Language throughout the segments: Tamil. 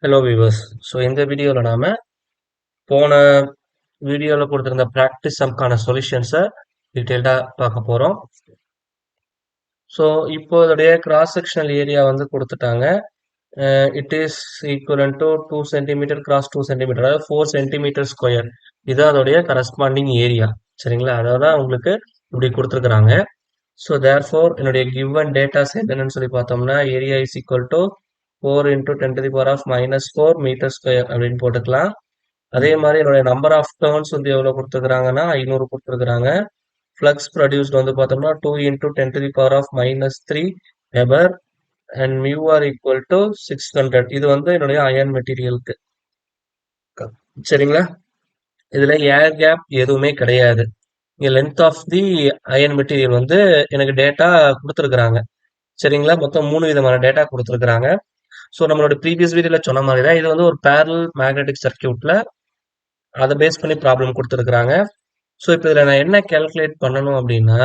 Hello viewers. ஸோ இந்த வீடியோவில் நாம போன வீடியோவில் கொடுத்துருந்த ப்ராக்டிஸ் சம்க்கான சொல்யூஷன்ஸை டீட்டெயில்டாக பார்க்க போகிறோம். ஸோ இப்போ இதோடைய கிராஸ் செக்ஷனல் ஏரியா வந்து கொடுத்துட்டாங்க. It is equivalent to 2 centimetre cross 2 centimetre, அதாவது 4 சென்டிமீட்டர் ஸ்கொயர். இது அதோடைய கரஸ்பாண்டிங் ஏரியா. சரிங்களா? அதாவது தான் உங்களுக்கு இப்படி கொடுத்துருக்குறாங்க. ஸோ தேர்ஃபோர் என்னுடைய கிவன் டேட்டாஸ் என்னென்னு சொல்லி பார்த்தோம்னா area is equal to 4 into 10 to the power of -4 metre square அப்படின்னு போட்டுக்கலாம். அதே மாதிரி என்னுடைய நம்பர் ஆஃப் டர்ன்ஸ் வந்து எவ்வளோ கொடுத்துருக்குறாங்கன்னா 500 கொடுத்துருக்குறாங்க. ஃப்ளக்ஸ் ப்ரொடியூஸ்ட் வந்து பார்த்தோம்னா 2 into 10 to the power of -3 weber and mu r equal to 600. இது வந்து என்னுடைய அயன் மெட்டீரியலுக்கு. சரிங்களா? இதுல ஏர் கேப் எதுவுமே கிடையாது. இங்க length of the iron material வந்து எனக்கு டேட்டா கொடுத்துருக்குறாங்க. சரிங்களா? மொத்தம் 3 விதமான டேட்டா கொடுத்துருக்குறாங்க. ஸோ நம்மளோட ப்ரீவியஸ் வீடியோல சொன்ன மாதிரி தான் இது வந்து ஒரு பேரலல் மேக்னெட்டிக் சர்க்கியூட்ல அதை பேஸ் பண்ணி ப்ராப்ளம் கொடுத்துருக்குறாங்க. ஸோ இப்போ இதில் நான் என்ன கேல்குலேட் பண்ணணும் அப்படின்னா,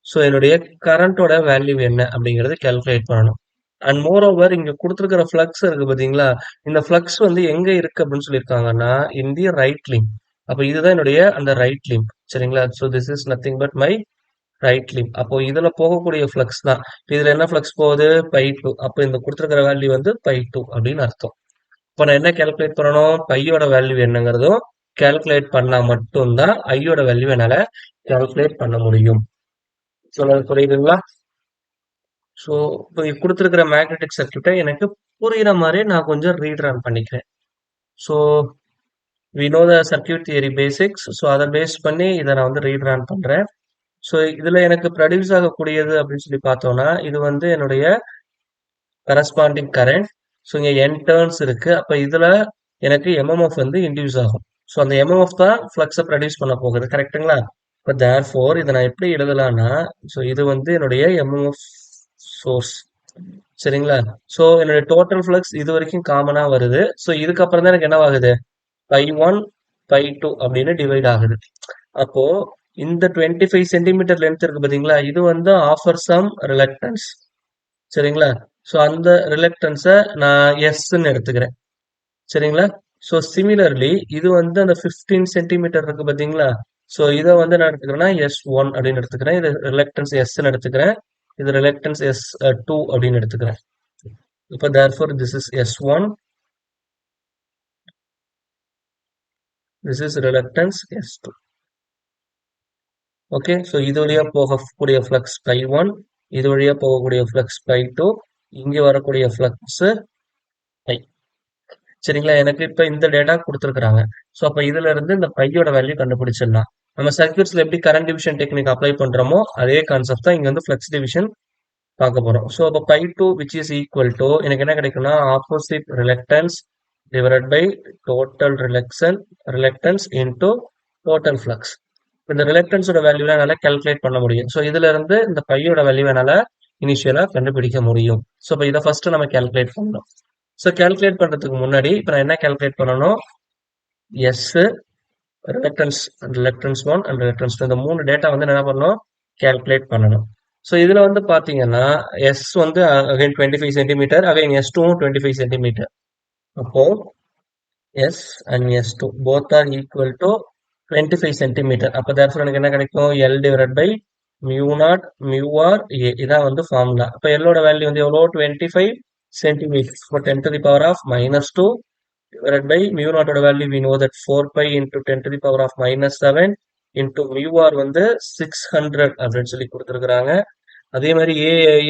ஸோ என்னுடைய கரண்டோட வேல்யூ என்ன அப்படிங்கிறது கேல்குலேட் பண்ணணும். அண்ட் மோர் ஓவர் இங்க கொடுத்துருக்கிற ஃப்ளக்ஸ் இருக்கு பார்த்தீங்களா, இந்த ஃப்ளக்ஸ் வந்து எங்க இருக்கு அப்படின்னு சொல்லியிருக்காங்கன்னா இன் தி ரைட் லிம்ப். அப்போ இதுதான் என்னுடைய அந்த ரைட் லிம்ப். சரிங்களா? So this is nothing but my right lymph. அப்போ இதுல போகக்கூடிய ஃப்ளக்ஸ் தான். இதுல என்ன ஃப்ளக்ஸ் போகுது? π2. அப்போ இந்த கொடுத்துருக்கிற வேல்யூ வந்து π2 அப்படின்னு அர்த்தம். இப்போ நான் என்ன கேல்குலேட் பண்ணணும்? பையோட வேல்யூ என்னங்கிறதும் கேல்குலேட் பண்ணா மட்டும்தான் ஐயோட வேல்யூ என்னால கேல்குலேட் பண்ண முடியும். சொல்றது புரியுதுங்களா? ஸோ இப்போ கொடுத்துருக்கிற மேக்னெட்டிக் சர்க்கியூட்டை எனக்கு புரியுற மாதிரி நான் கொஞ்சம் ரீட் ரன் பண்ணிக்கிறேன். So we know the circuit theory basics. So அதை பேஸ் பண்ணி இதை நான் வந்து ரீட் ரன் பண்றேன். ஸோ இதுல எனக்கு ப்ரொடியூஸ் ஆகக்கூடியது அப்படின்னு சொல்லி பார்த்தோம்னா இது வந்து என்னுடைய கரஸ்பாண்டிங் கரண்ட். ஸோ இங்க n டர்ன்ஸ் இருக்கு. அப்ப இதுல எனக்கு MMF வந்து இன்டியூஸ் ஆகும். ஸோ அந்த MMF தான் ஃப்ளக்ஸை ப்ரொடியூஸ் பண்ண போகுது. கரெக்டுங்களா? இப்போ தேர்ஃபோர் இதை நான் எப்படி எழுதலாம்னா, ஸோ இது வந்து என்னுடைய MMF சோர்ஸ். சரிங்களா? ஸோ என்னுடைய டோட்டல் ஃப்ளக்ஸ் இது வரைக்கும் காமனா வருது. ஸோ இதுக்கப்புறம் தான் எனக்கு என்ன ஆகுது? π1 π2 அப்படின்னு டிவைட் ஆகுது. அப்போ இந்த 25 சென்டிமீட்டர் லென்த் இருக்கு பாத்தீங்களா, இது வந்து ஆஃபர் சம் ரிலக்டன்ஸ். சரிங்களா? ஸோ அந்த ரிலக்டன்ஸை நான் எஸ்ன்னு எடுத்துக்கிறேன். சரிங்களா? ஸோ சிமிலர்லி இது வந்து அந்த 15 சென்டிமீட்டர் இருக்கு பாத்தீங்களா, ஸோ இதை வந்து நான் எடுத்துக்கிறேன்னா S1 அப்படின்னு எடுத்துக்கிறேன். இது ரிலக்டன்ஸ் எஸ்ன்னு எடுத்துக்கிறேன். இது ரிலக்டன்ஸ் S2 அப்படின்னு எடுத்துக்கிறேன். இப்போ therefore this is S1, this is reluctance S2. Okay. So இது வழியா போகக்கூடிய ஃப்ளக்ஸ் π1, இது வழியா போகக்கூடிய ஃப்ளக்ஸ் π2, இங்க வரக்கூடிய ஃப்ளக்ஸ் π. சரிங்களா? எனக்கு இப்ப இந்த டேட்டா கொடுத்துருக்காங்க. ஸோ அப்ப இதுல இருந்து இந்த பையோட வேல்யூ கண்டுபிடிச்சிடலாம். நம்ம சர்க்யூட்ஸ்ல எப்படி கரண்ட் டிவிஷன் டெக்னிக் அப்ளை பண்றோமோ அதே கான்செப்ட் தான் இங்க வந்து ஃப்ளக்ஸ் டிவிஷன் பார்க்க போறோம். ஸோ அப்போ π2 விச் இஸ் ஈக்குவல் டு எனக்கு என்ன கிடைக்கும்னா opposite reluctance divided by total reluctance into total flux. இந்த ரிலக்டன்ஸோட வேல்யூ என்னால கால்குலேட் பண்ண முடியும். ஸோ இதுல இருந்து இந்த பையோட வேல்யூ என்னால இனிஷியலா கண்டுபிடிக்க முடியும். ஸோ இப்போ இதை ஃபர்ஸ்ட் நம்ம கால்குலேட் பண்ணணும். ஸோ கால்குலேட் பண்றதுக்கு முன்னாடி இப்போ நான் என்ன கால்குலேட் பண்ணணும்? எஸ் ரிலக்டன்ஸ் 1 அண்ட் ரிலக்டன்ஸ் 2 இந்த 3 டேட்டா வந்து என்ன பண்ணணும்? கால்குலேட் பண்ணணும். ஸோ இதுல வந்து பாத்தீங்கன்னா எஸ் வந்து again 25 centimetre, again S2 25 centimetre. அப்போ S and S2 both are equal to 25 centimetre. அப்போ தேர்ஃபோர் எனக்கு என்ன கிடைக்கும்? L divided by mu naught mu r A. இதான் வந்து ஃபார்முலா. அப்போ எல்லோட வேல்யூ வந்து எவ்வளோ? 25 சென்டிமீட்டர். இப்போ 10 to the power of -2 divided by mu naught ஓட value we know that 4 pi into 10 to the power of -7 into mu r வந்து 600 அப்படின்னு சொல்லி கொடுத்துருக்காங்க. அதே மாதிரி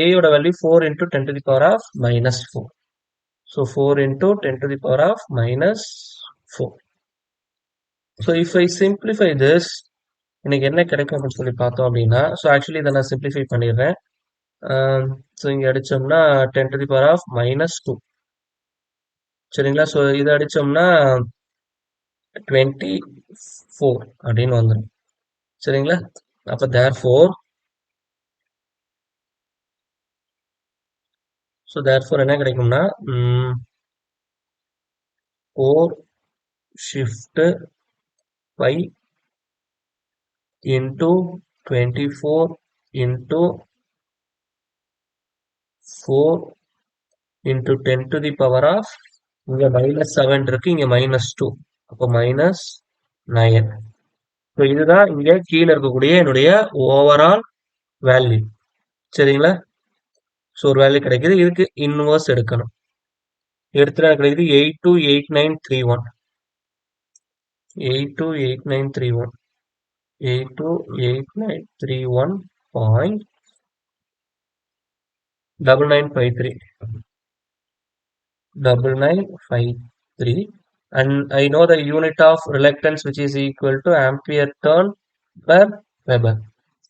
ஏயோட value 4 into 10 to the power of -4. So 4 into 10 to the power of -4. So if I simplify this, எனக்கு என்ன கிடைக்கும் அப்படின்னு சொல்லி பார்த்தோம் அப்படின்னா, ஸோ ஆக்சுவலி இதை நான் சிம்பிளிஃபை பண்ணிடுறேன். ஸோ இங்கே அடிச்சோம்னா 10 to the power of -2. சரிங்களா? ஸோ இதை அடிச்சோம்னா 24 அப்படின்னு வந்துடும். சரிங்களா? அப்போ தேர்ஃபோர் என்ன கிடைக்கும்னா 4 shift pi into 24 into 4 into 10 to the power of இங்க -7 இருக்கு, இங்க -2. அப்போ -9. ஸோ இதுதான் இங்க கீழே இருக்கக்கூடிய என்னுடைய ஓவரால் வேல்யூ. சரிங்களா? ஸோ ஒரு வேல்யூ கிடைக்குது. இதுக்கு இன்வர்ஸ் எடுக்கணும். எடுத்துட்டா கிடைக்குது 828931. 828931. 828931.9953. 9953. And I know the unit of reluctance which is equal to ampere turn per Weber.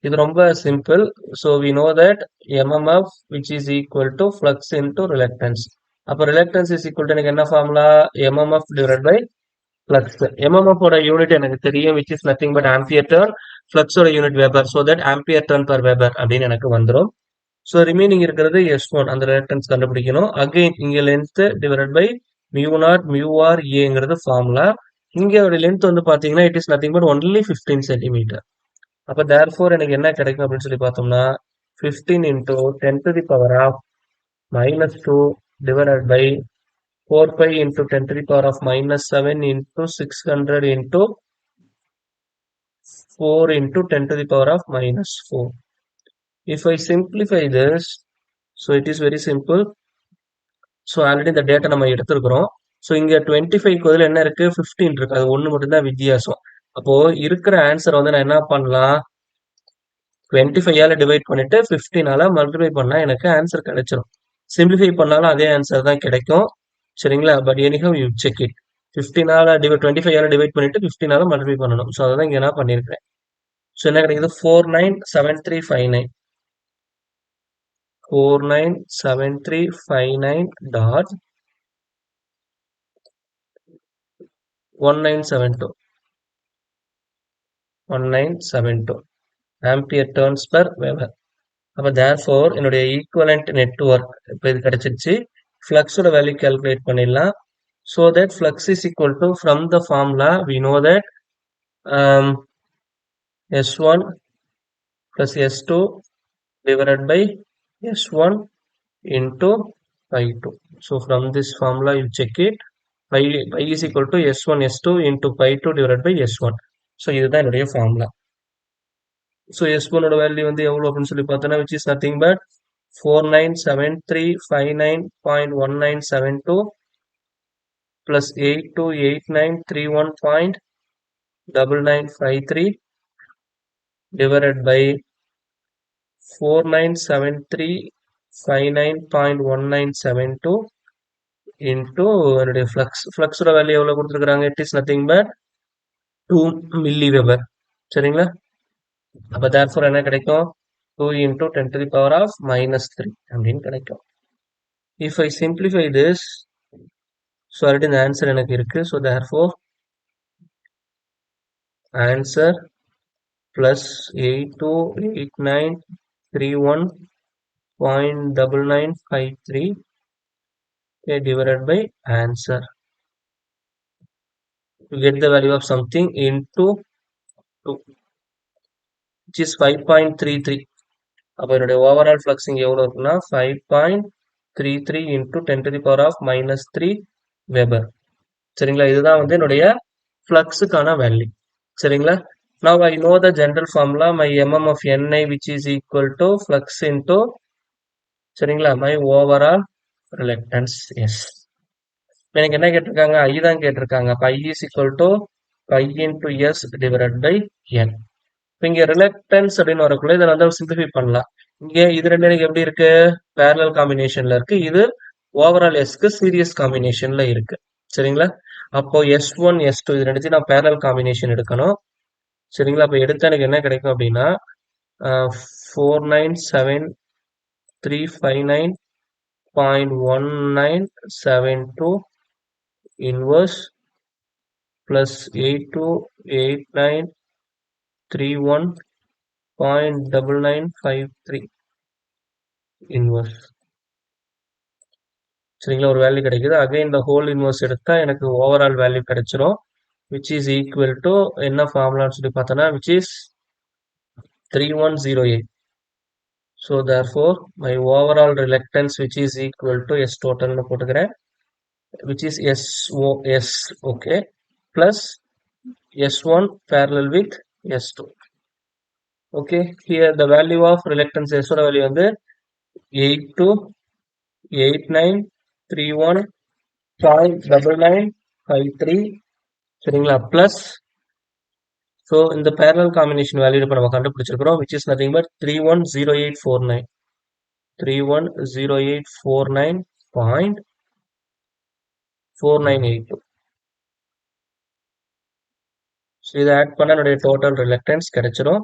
இது ரொம்ப simple. So we know that MMF which is equal to flux into reluctance. அப்போ reluctance is equal to எனக்கு என்ன formula? MMF divided by flux. MMF ஓட யூனிட் எனக்கு தெரியும், which is nothing but ampere turn. Flux ஓட unit Weber. So that ampere turn per Weber அப்படின்னு எனக்கு வந்துரும். ஸோ ரிமைனிங் இருக்கிறது S1, அந்த reluctance கண்டுபிடிக்கணும். அகைன் இங்க லென்த் டிவைடட் பை μ0 μr ஏங்கிறது ஃபார்முலா. இங்க ஒரு லென்த் வந்து பாத்தீங்கன்னா it is nothing but only 15 centimetre. அப்ப தேர்ஃபோர் எனக்கு என்ன கிடைக்கும் அப்படின்னு சொல்லி பார்த்தோம்னா 15 into 10 to the power of -2 divided by 4 pi into 10 to the power of -7 into 600 into 4 into 10 to the power of -4. If I simplify this, so it is very simple. So already இந்த டேட்டா நம்ம எடுத்திருக்கிறோம். ஸோ இங்க 25க்கு பதில் என்ன இருக்கு? 15 இருக்கு. அது ஒன்று மட்டும்தான் வித்தியாசம். அப்போ இருக்கிற ஆன்சர் வந்து நான் என்ன பண்ணலாம்? 25ஆல டிவைட் பண்ணிட்டு 15ஆல மல்டிப்ளை பண்ணா எனக்கு ஆன்சர் கிடைச்சிடும். சிம்பிளிஃபை பண்ணாலும் அதே ஆன்சர் தான் கிடைக்கும். சரிங்களா? But anyhow you check it. 25ஆல டிவைட் பண்ணிட்டு 15ஆல மல்டிப்ளை பண்ணணும். ஸோ அதான் இங்க நான் பண்ணியிருக்கேன். ஸோ என்ன கிடைக்குது? 497359. 497359 dot 1972. 1972 ampere turns per weber. அப்போ தேர்ஃபோர் என்னுடைய ஈக்குவலண்ட் நெட்வொர்க் இப்போ இது கிடைச்சிருச்சு. ஃப்ளக்ஸோட வேல்யூ கால்குலேட் பண்ணிடலாம். So that flux is equal to from the formula we know that S1 plus S2 divided by S1 into pi2. So from this formula you check it. Pi is equal to S1 S2 into pi2 divided by S1. So இதுதான் என்னுடைய ஃபார்முலா. ஸோ S1 ஓட வேல்யூ வந்து எவ்வளோ அப்படின்னு சொல்லி பார்த்தோன்னா which is nothing but 497359.1972 plus 828931.9953 divided by 497359.1972 into என்னுடைய ஃப்ளக்ஸோட வேல்யூ எவ்வளோ கொடுத்துருக்காங்க? It is nothing but 2 milli weber. சரிங்களா? அப்போ தேர்ஃபோர் என்ன கிடைக்கும்? 2 into 10 to the power of -3 அப்படின்னு கிடைக்கும். If I simplify this, so already the answer எனக்கு இருக்கு. So therefore answer plus 828931.9953 divided by answer. You get the value of something into 2, which is 5.33. அப்போ என்னுடைய ஓவரால் ஃப்ளக்ஸ் இங்கே எவ்வளோ இருக்குன்னா 5.33 into 10 to the power of -3 weber. சரிங்களா? இதுதான் வந்து என்னுடைய ஃப்ளக்ஸுக்கான வேல்யூ. சரிங்களா? Now I know the general formula, my mm of Ni which is equal to flux into சரிங்களா my overall reluctance. Yes. எனக்கு என்ன கேட்டிருக்காங்க? I தான் கேட்டிருக்காங்க. அப்போ I is equal to pi into S divided by N. இப்போ இங்க ரிலக்டன்ஸ் அப்படின்னு வரக்குள்ள இதை வந்து சிம்பிளிஃபை பண்ணலாம். இங்க இது ரெண்டு எனக்கு எப்படி இருக்கு? பேரலல் காம்பினேஷன்ல இருக்கு. இது ஓவரால் எஸ்க்கு சீரியஸ் காம்பினேஷன்ல இருக்கு. சரிங்களா? அப்போ S1 S2 இது ரெண்டுத்தையும் நான் பேரலல் காம்பினேஷன் எடுக்கணும். சரிங்களா? அப்போ எடுத்தா எனக்கு என்ன கிடைக்கும் அப்படின்னா 497359.1972 inverse plus 828931.9953 inverse. சரிங்களா? ஒரு வேல்யூ கிடைக்குது. அகைன் இந்த ஹோல் இன்வர்ஸ் எடுத்தா எனக்கு ஓவரால் வேல்யூ கிடைச்சிரும், which is equal to என்ன ஃபார்முலான்னு சொல்லி பார்த்தோன்னா which is 3108. So therefore my overall reluctance which is equal to S total னு போட்டுக்கிறேன். which is SOS, okay, plus S1 parallel with S2. Okay, here the value of reluctance S ஓட value வந்து 828931.9953 சரிங்களா, plus so இந்த parallel combination value இப்ப நம்ம கண்டுபிடிச்சிருக்கிறோம், which is nothing but 310849 310849.4982. So இதை ஆட் பண்ண என்னுடைய டோட்டல் ரிலக்டன்ஸ் கிடைச்சிரும்.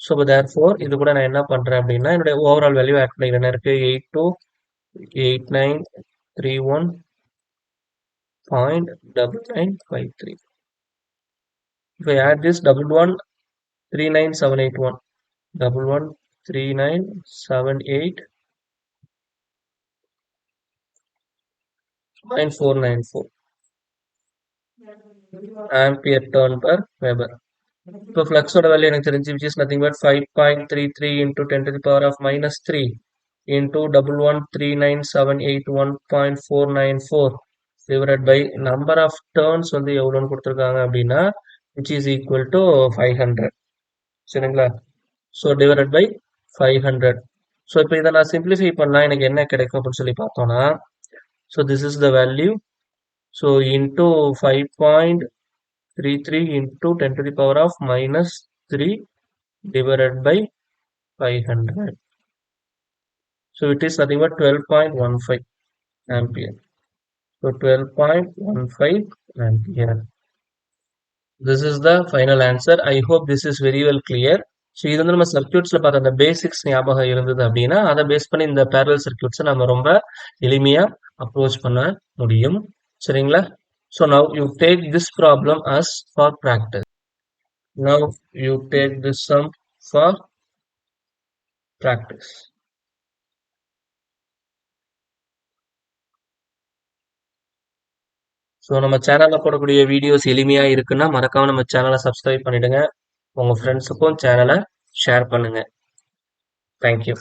ஸோ இப்போ தேர்ஃபோர் இது கூட நான் என்ன பண்ணுறேன் அப்படின்னா என்னுடைய ஓவரால் வேல்யூ ஆட் பண்ணிக்கிறேன். என்ன இருக்குது 828931.9953. If I add this 1139781 1139781.494 ampere turn per Weber. So flux ஓட வேல்யூ எனக்கு தெரிஞ்சு which is nothing but 5.33 into 10 to the power of minus 3 into 1139781.494 divided by number of turns வந்து எவ்வளோன்னு கொடுத்துருக்காங்க அப்படின்னா which is equal to 500 சரிங்களா. So divided by 500. ஸோ இப்போ இதை நான் சிம்பிளிஃபை பண்ணால் எனக்கு என்ன கிடைக்கும் அப்படின்னு சொல்லி பார்த்தோம்னா so this is the value. So into 5.33 into 10 to the power of minus 3 divided by 500. So it is nothing but 12.15 ampere. So 12.15 ampere. This is the final answer. I hope this is very well clear. So இது வந்து நம்ம சர்க்கியூட்ஸில் பார்த்த அந்த பேசிக்ஸ் ஞாபகம் இருந்தது அப்படின்னா அதை பேஸ் பண்ணி இந்த பேரலல் சர்க்கியூட்ஸை நம்ம ரொம்ப எளிமையாக அப்ரோச் பண்ண முடியும் சரிங்களா. So now you take this problem as for practice. Now you take this sum for practice. So நம்ம சேனலில் போடக்கூடிய வீடியோஸ் எளிமையாக இருக்குன்னா மறக்காம நம்ம சேனலை சப்ஸ்கிரைப் பண்ணிடுங்க. உங்கள் ஃப்ரெண்ட்ஸுக்கும் சேனலை ஷேர் பண்ணுங்க. தேங்க்யூ.